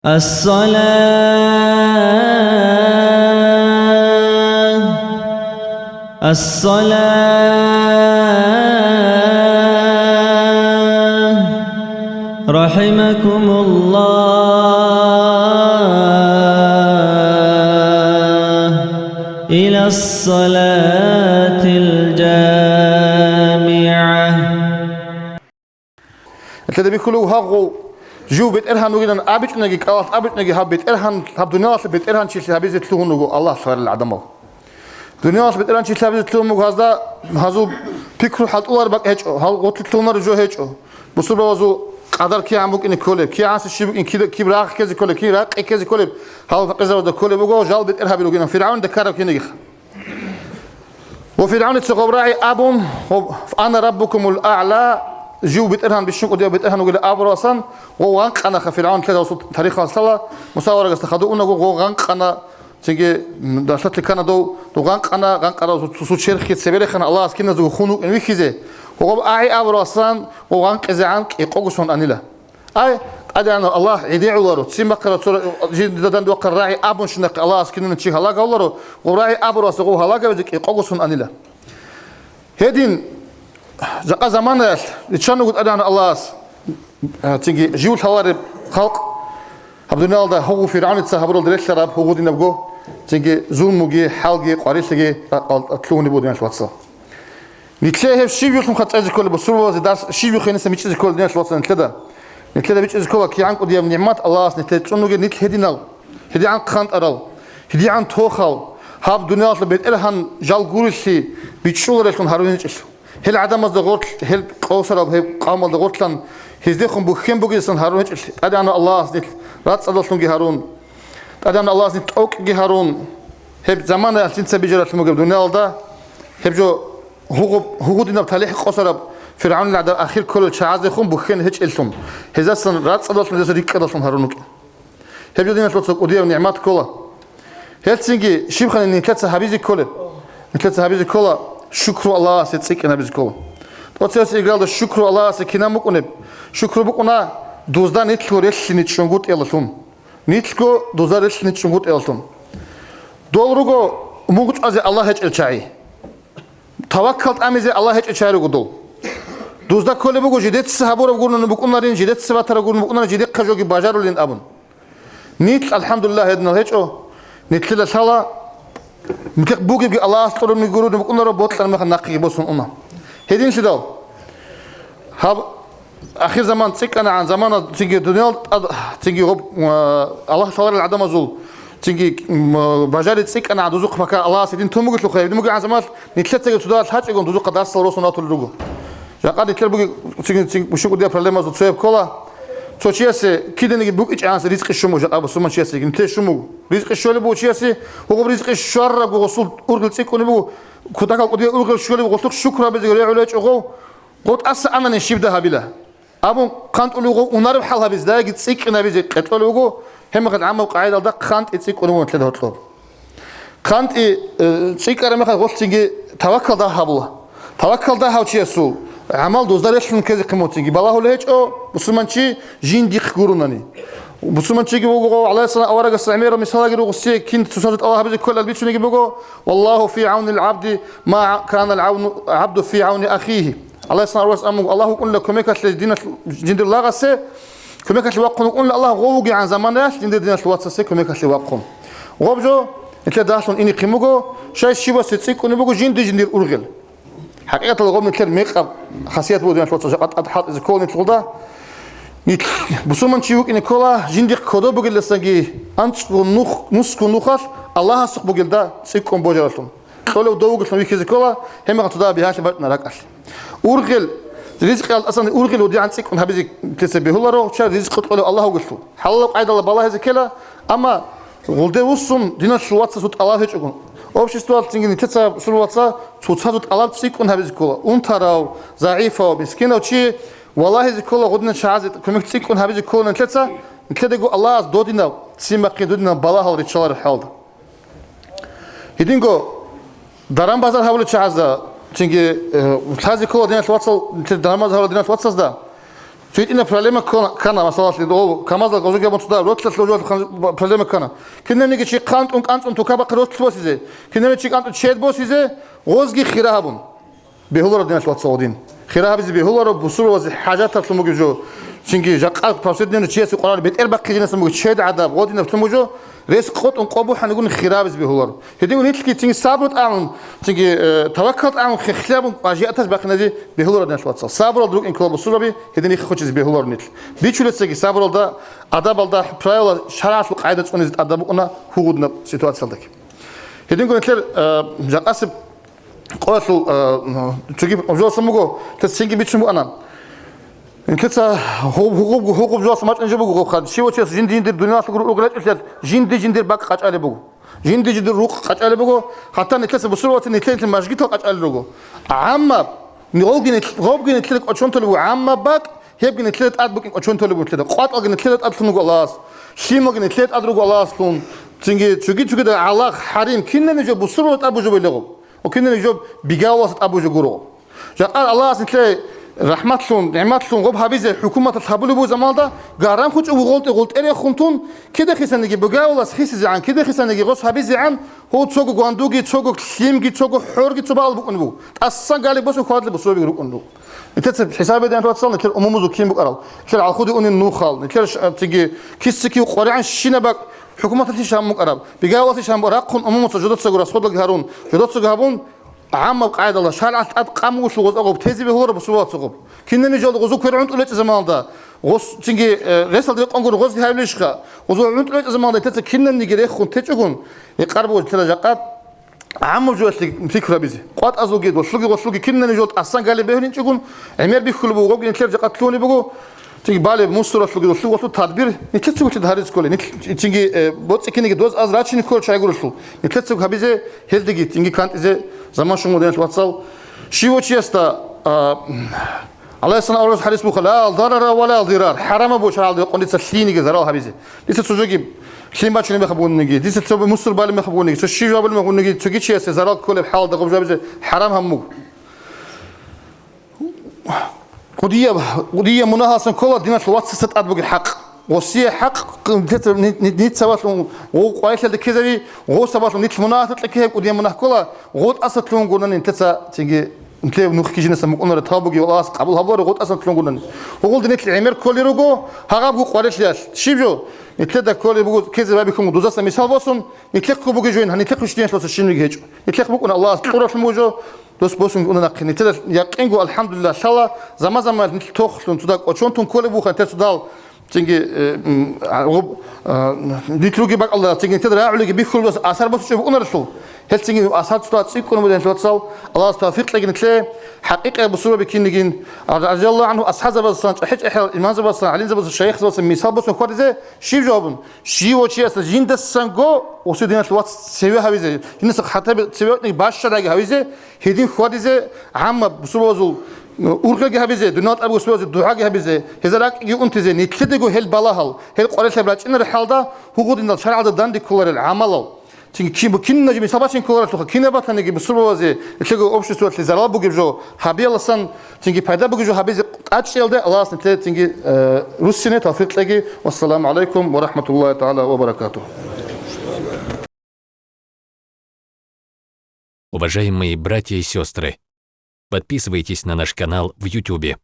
الصلاة رحمكم الله إلى الصلاة الجامعة. الذي بيقولوا هاغو جو بيت إرهان وجدنا أبيت نجي كأوت أبيت نجي هبيت إرهان هب دنيا بيت إرهان شيء هبيت يتلوه نجو الله صار العدمه دنيا بيت إرهان شيء هبيت يتلوه نجو هذا هذو فكروا حال الله ربك هيج هال قلت يتلوه نرجو هيج بصور وازو قدر كي عمك إن كله كي عاس الشيء إن كده كي براق كذا كله كي راق كذا كله هال قزر وده كله بقول جال بيت إرهان بيلوجينا فرعون دكاره كي نجح وفرعون تسقط راعي أبون أنا ربكم الأعلى جو بيت إرهان بالشوك وديا بيت إرهان وقول أبراسان وغنق أنا خفرعون كذا وصل تاريخ الصلاة مساورة استخدمونا وغنق أنا تيجي داشت لي كان دو غنق أنا صوت شرخ يتسبير خنا الله أسكننا زو خونو إن ويكيزه وغب أعي أبراسان وغنق إذا عنك يقوسون أنيله أي أدانا الله يدعي الله تسمى قرأ جد دان دو قراعي أبون شنق الله أسكننا نشيخ الله قالوا وراعي أبراس وهو الله قبضك يقوسون أنيله هدين زمان يتشانو قد أدانا الله تيجي جيول حوارب خلق هبدنا الله هو فرعون تسحبرول دريش راب هو دينا بقو تيجي زون مجي حلقي قاريش تيجي أتلوني بودينا شواتسا نتلاقي شيء يخلون خط أجي كله بسرعة زداس شيء يخلون نسمي تيجي كله دينا شواتسا نتلاقي بيجي كله كي عنك وديا من نعمات الله نتلاقي تشانو قد نتل هدينا هدي عن خانت أرال هدي عن توخال هاب دنيا لبيت إلهان جال قولشي بيتشول ريشون هاروني تشلو هل عدم الضغط هل قوسر أو هل قام الضغط لان هزديهم بخيم بقيسن هارون هج أدانا الله زيت رات صدقتهم جهارون أدانا الله زيت أوك جهارون هب زمان الحين سبيجرة المجد دنيا الله هب جو هو دينا بتاليح قوسر فرعون العدل أخير كل شعازهم بخين هج إلهم هزاسن رات صدقتهم جزء ريك أدلهم هارونك هب جو دينا شلون وديا ونعمات كلها هل تيجي شيء خلينا نتلت صحابي كله نتلت صحابي كله شكر الله ستسيك أنا بزكوا وتسيس يقال الشكر الله سكينا مكونب شكر بكونا دوزدا نتلو ريش نتشنقوت إلتون نتلو دوزدا ريش نتشنقوت إلتون دولرغو موجود أزي الله هج الشاي توكلت أمزي الله هج الشاي رغدو دوزدا كل بقول جديد سحابور بقولنا بكونا رين جديد سباتر بقولنا بكونا جديد خجوجي بازارو لين أبون نتل الحمد لله هدنا هج نتل الصلاة مكيك بوجي الله أستر من جرود بكون ربوت لنا مخ نقي بوسون أمه هدين شدوا هاب آخر زمان تيك أنا عن زمان تيجي دنيا تيجي رب الله صار العدم زول تيجي بجاري تيك أنا عدوزق فكان الله سيدين توم قلت له خير دموجي عن زمان نتلت تيجي تدار الحاج يقول دوزق قداس صلوات ناتو الرجو جاكاد نتلت بوجي تيجي بشوف ديا برلما زود سويب كلا توشياسي كده نجي بوك إيش عناس رزق الشمو جاك أبو سلمان شياسي نتلي شمو رزق الشولي بو شياسي هو رزق الشر بو وصل أرجل تيكوني بو كتاك قدي أرجل الشولي بو وصلك شكرا بزغلي عليك أغو قلت أس أنا نشيب ده هبيله أبو قانت ألوغو ونرب حالها بزداي قد سيك أنا بزي قتل ألوغو هم قد عمو قاعدة ده قانت تسيك ألوغو نتلي ده هطلب قانت سيك أنا مخد قلت تيجي توكل ده هبله توكل ده هوشياسو عمل دوزدار يشلون كذا قيمتي بالله له هيك أو بسمانشي جين ديك قرونني بسمانشي يجيبوا على سنة أورق السعمير مثلا يجيبوا السيك كنت تسافر الله بيجي كل البيت شو يجيبوا والله في عون العبد ما كان العبد في عون أخيه على سنة أورس أمو الله يقول لكم هيك الدين جند الله غسه كم هيك الوقت يقول الله غوجي عن زمانه جند الدين الوقت سه كم هيك الوقت غوبجو أنت داشون إني قيموجو شيء شيء بس تسيك ونبغو جند الأرجل حقيقة الغوم نتكلم ميقب خاصيات بودي نشوت سجقات أضحات إذا كل نتقول ده بسومن شيوك إن كلا جندق كده بقول لسنجي أنت نص كنوخش الله سق بقول ده سيكون بوجرتهم كله دوق سوي كذا كلا هم قطدا بهاش بات نراكش أورغل رزق أصلا أورغل ودي عن سيكون هبزي تسبيه الله رو شر رزق قوله الله قلته حلو قاعد الله بالله هذا كلا أما قلده وصم دينا شوات صوت الله هيك يكون общество тингини теца сулваца цуцадут алаб цикун хабиз кола унтарау заифа мискина чи والله кола годна шазит комик цикун хабиз кола теца теца аллах додина симаки додина балахал ричалар халд хидинго дарам базар хавлу чаза тинги хази кола дина швацал дарам базар дина швацазда Сөйт ина проблема кана масаласы ол камазал гозуге бон туда ротлас ложо проблема кана. Кинемниге чи кант он тукаба ротлас босизе. Кинеме чи кант чед босизе гозги хирабун. Бехулор динаш ватсаудин. Хирабизи бехулор бусур вази حاجات تطلمو جو چنگی جاقات پرسیدن چیزی قرار بیت ارباق کی جنس مگو چه عذاب غودین تطلمو جو رزق قط اون قبو حنقول خرابز بهولر هدیون نیت کی چنگی صبرت آن چنگی توکلت آن خلاب باجیاتش باقی ندی بهولر دنش واتسا صبر دروک این کلاب سوربی هدینی خوچیز بهولر نیت بیچولت سگی صبر دا عذاب دا پرایل شرعت و قاعده چونیز عذاب اونا حقوقنا سیتواسیالدaki هدیون نیتler جاقاسب قاسل چونگی اوجوسم مگو تسینگی بیچون بو آنان İnketse hukuk juvası maç önce bu hukuk. Şivo çes jindir dünyası uğraş etler. Jindir bak kaç ale bu. Jindir ruh kaç ale bu. Hatta netlese bu sürvatı netleyin majgit kaç ale bu. Amma ne olgun netlik açon tolu bu. Amma bak hep netlet ad bu açon tolu bu netlet. Qat olgun netlet ad tunu Allahs. Şimo netlet ad ruh Allahs tun. Çünkü de Allah harim kinne ne bu sürvat abu jo belego. O kinne ne jo bigawas abu jo guru. Ja Allah netle رحمتلون نعمتلون غب هبيزة حكومة الحبل بو زمالدا قارن خوش وغلط إلي خنتون كده خسنجي بقاولاس خيسز عن كده خسنجي غص هبيزة عن هو تسوق قاندوجي تسوق سليمجي تسوق حورجي تبال بقنبو أصلا قالي بس وخاد لي بسوي بيروقنبو أنت حسابي ده أنت وصلنا كل أمومه كيم بقرال كل على خودي أني نوخال كل تيجي كيسكي وقرعن شينبك حكومة الشام مقرب بقاولاس الشام براقهم أمومه جدود سجور أسود لك هارون جدود سجابون عام قاعد الله شارع أتقام وشغل أقوب تهزي بهور بسوات صقب كنا نجال غزو كرعند ولا زمان ده غص تيجي رسالة دقيق أنقول غزو هاي ليشخا غزو عند ولا زمان ده تتس كنا نجري خون تجون يقربوا الثلاجات عام وجوات فكرة بيزي قات أزوجي وشلقي كنا نجال أصلا قال بهرين تجون عمير بيخلوا بوجو الثلاجات تلوني بوجو تيجي بالي مستور وشلقي تدبير نتلتسو تدهرز كله تيجي بوت سكيني دوز از راتشين كل شيء يقولوا شو نتلتسو هبيزه هلدجي تيجي كانت إذا زمان شو موديل واتسال شيء وشيستا الله يسنا أورز حديث بخلا لا ضرر ولا ضرار حرام أبو شرع الله يقول لسه زرال هبيزه لسه تسوجي شلين باتشين بخبون نجي لسه تسوي مستور بالي بخبون نجي شيء جواب بخبون نجي تسوجي شيء زرال كل بحال دقوم جوابه حرام همو قضية مناهصة كلها دينات الواتسات أدبق الحق وصية حق نيت سوات لهم وقايت لك كذا وسوات لهم نيت مناهصة لك قضية مناه كلها غود أصل لهم قلنا نتسا تيجي نتلاقي نخكي جنس مقولنا تابوجي ولا قبل هبار غود أصل لهم قلنا وقول نيت العمر كل يروجو هرب قارش ليش شيبجو نتلاقي كل يبغوا كذا بابكم دوزاس مثال باسون نتلاقي بوجي جوين هنتلاقي وش تيجي لوس الشين يجي نتلاقي بقولنا الله طورة الموجو دوست بوسون قلنا نقني تلا يقينقو الحمد لله شاء زمان نتلتوخ لنتوداك أشون كل بوخن تسدال تيجي نتلوجي بق الله تيجي تدرى عليك بيخل بس أثر بس شوف أنا رسول هل تيجي أثر تطلع تسيكون مدين توصل الله استوفيق لكن نتلاقي حقيقة بصورة بكين نجين رضي الله عنه أصحاب بس حج إحنا الإمام بس علي بس الشيخ بس مثال بس نقول إذا شيء جوابن شيء وشيء أصل جين دسنجو وسيدنا الوقت سويها بيزه جين حتى سويها باش شراجة هبيزه هدين خواد إذا عام بصورة وزول أورجع هبيزه دنيات أبو سواد الدعاء هبيزه هزارك ينتزه نتلدقو هل بلاهل هل قريش بلاش إن الحال ده هو قد إن الشرع ده دندي كلر العمل تيجي كين نجيب سبعين كلر تلقى كين بات نجيب بصورة وزي تلقى أوبش سواد لزرال بوجي جو هبي الله سن تيجي فايدة بوجي جو هبيزه أشياء ده الله سن تيجي روسينة توفيق لقي والسلام عليكم ورحمة الله تعالى وبركاته. Уважаемые братья и сестры, подписывайтесь на наш канал в YouTube.